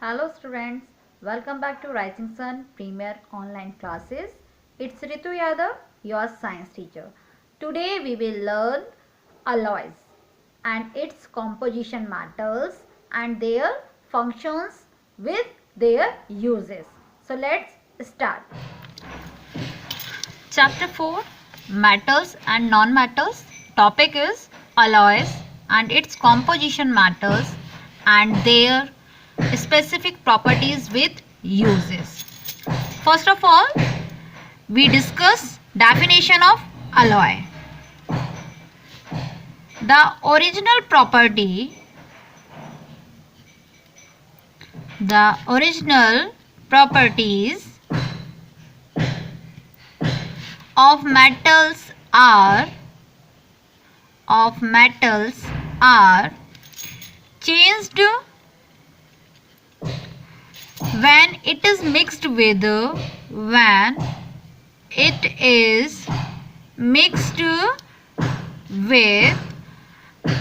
Hello students, welcome back to Rising Sun Premier Online Classes. It's Ritu Yadav, your science teacher. Today we will learn alloys and its composition matters and their functions with their uses. So let's start. Chapter 4, Metals and Non-Metals. Topic is alloys and its composition matters and their specific properties with uses. First of all, we discuss definition of alloy. The original properties of metals are changed when it is mixed with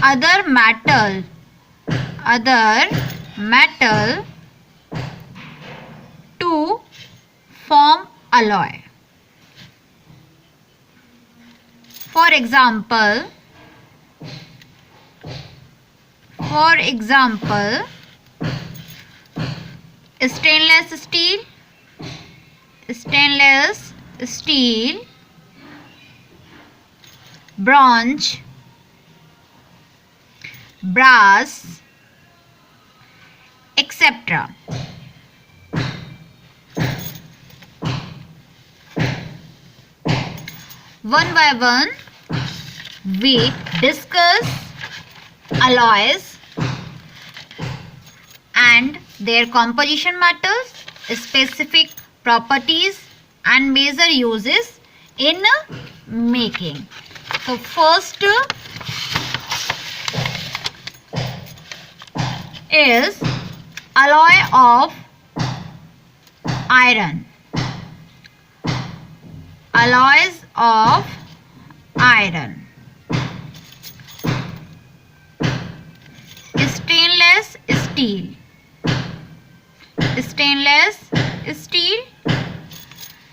other metal to form alloy. For example, stainless steel, bronze, brass, etc. One by one, we discuss alloys and their composition matters, specific properties and major uses in making. So first is alloy of iron. Alloys of iron. Stainless steel.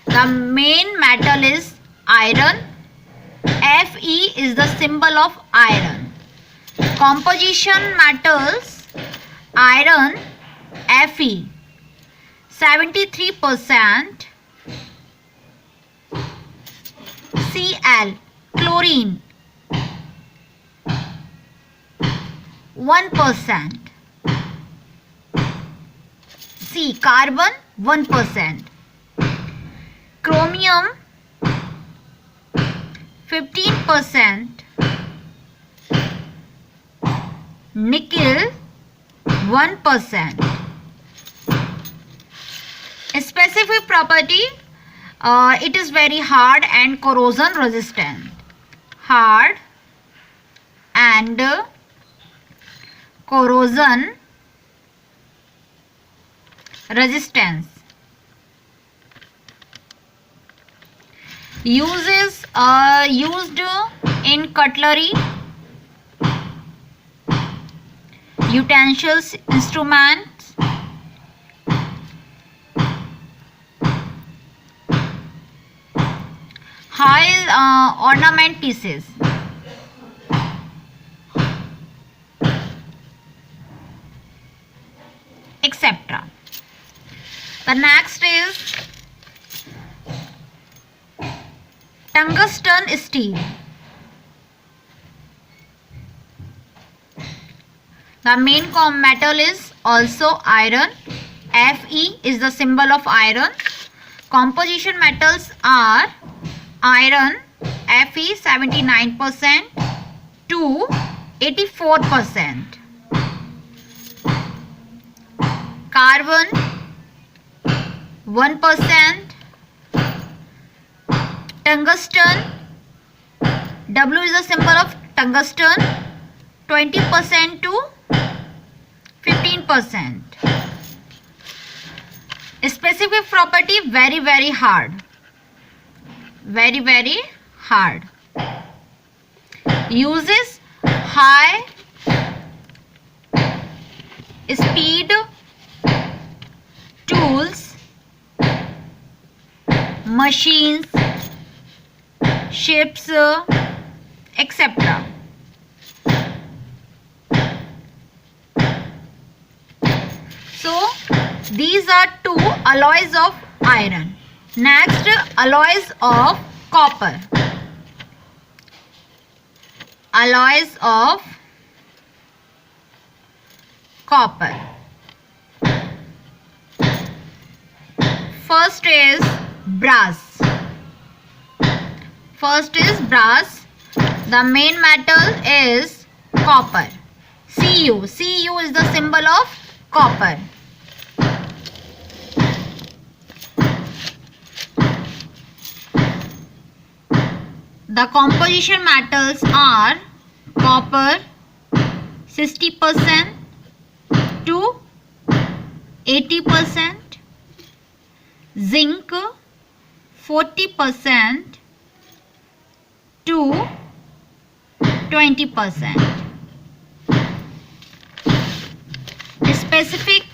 The main metal is iron. Fe is the symbol of iron. Composition metals: iron Fe 73%, Cl chlorine 1%, C carbon 1%, chromium 15%, nickel 1%. Specific property, it is very hard and corrosion resistant. Hard and corrosion resistance. Uses used in cutlery, utensils, instruments, high ornament pieces. Etc. The next is tungsten steel. The main metal is also iron. Fe is the symbol of iron. Composition metals are iron Fe 79% to 84%. Carbon 1%. Tungsten, W is the symbol of tungsten, 20% to 15%. Specific property: very hard. Very hard. Uses: high speed machines, ships, etc. So these are two alloys of iron. Next, alloys of copper. Alloys of copper. First is brass. First is brass. The main metal is copper. Cu. Cu is the symbol of copper. The composition metals are copper 60% to 80%, zinc 40% to 20%. Specific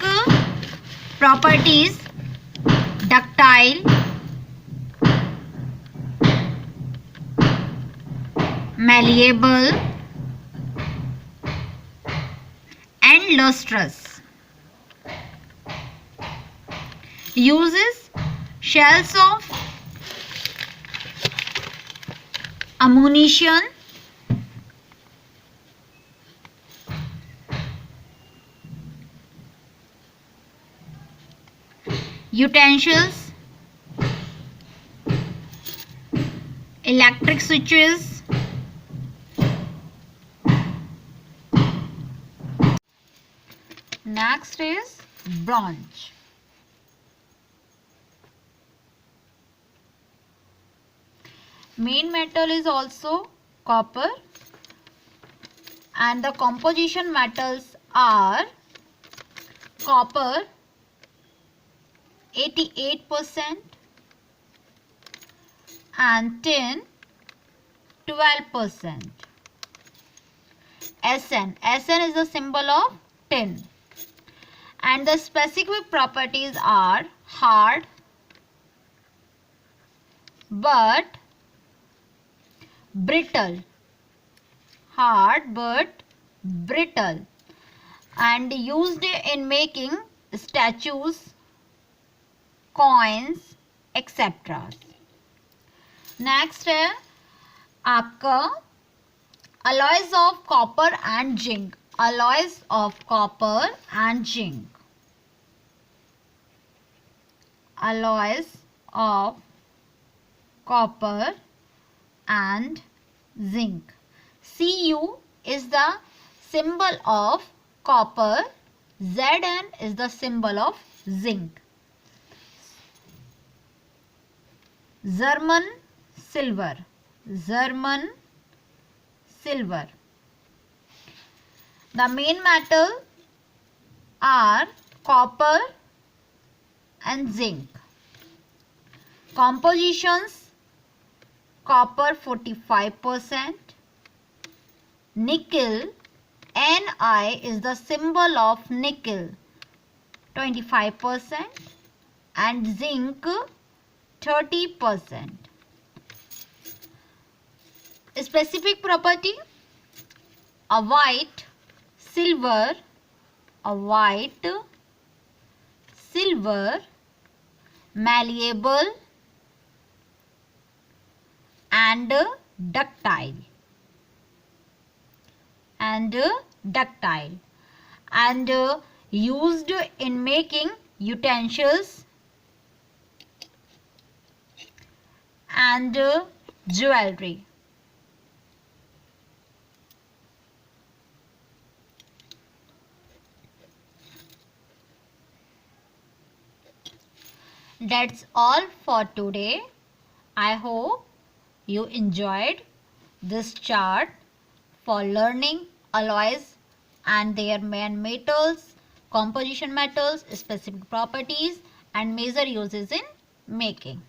properties: ductile, malleable and lustrous. Uses: shells of ammunition, utensils, electric switches, next is bronze. Main metal is also copper and the composition metals are copper 88% and tin 12%. Sn is the symbol of tin and the specific properties are hard but brittle, hard but brittle, and used in making statues, coins, etc. Next है आपका alloys of copper and zinc. Alloys of copper and zinc. Alloys of copper and zinc. Cu is the symbol of copper. Zn is the symbol of zinc. German silver. German silver. The main metal are copper and zinc. Compositions: copper 45%, nickel, Ni is the symbol of nickel 25% and zinc 30%. Specific property: a white silver, malleable and ductile, and used in making utensils and jewelry. That's all for today. I hope you enjoyed this chart for learning alloys and their main metals, composition metals, specific properties and major uses in making.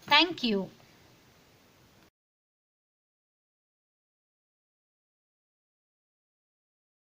Thank you.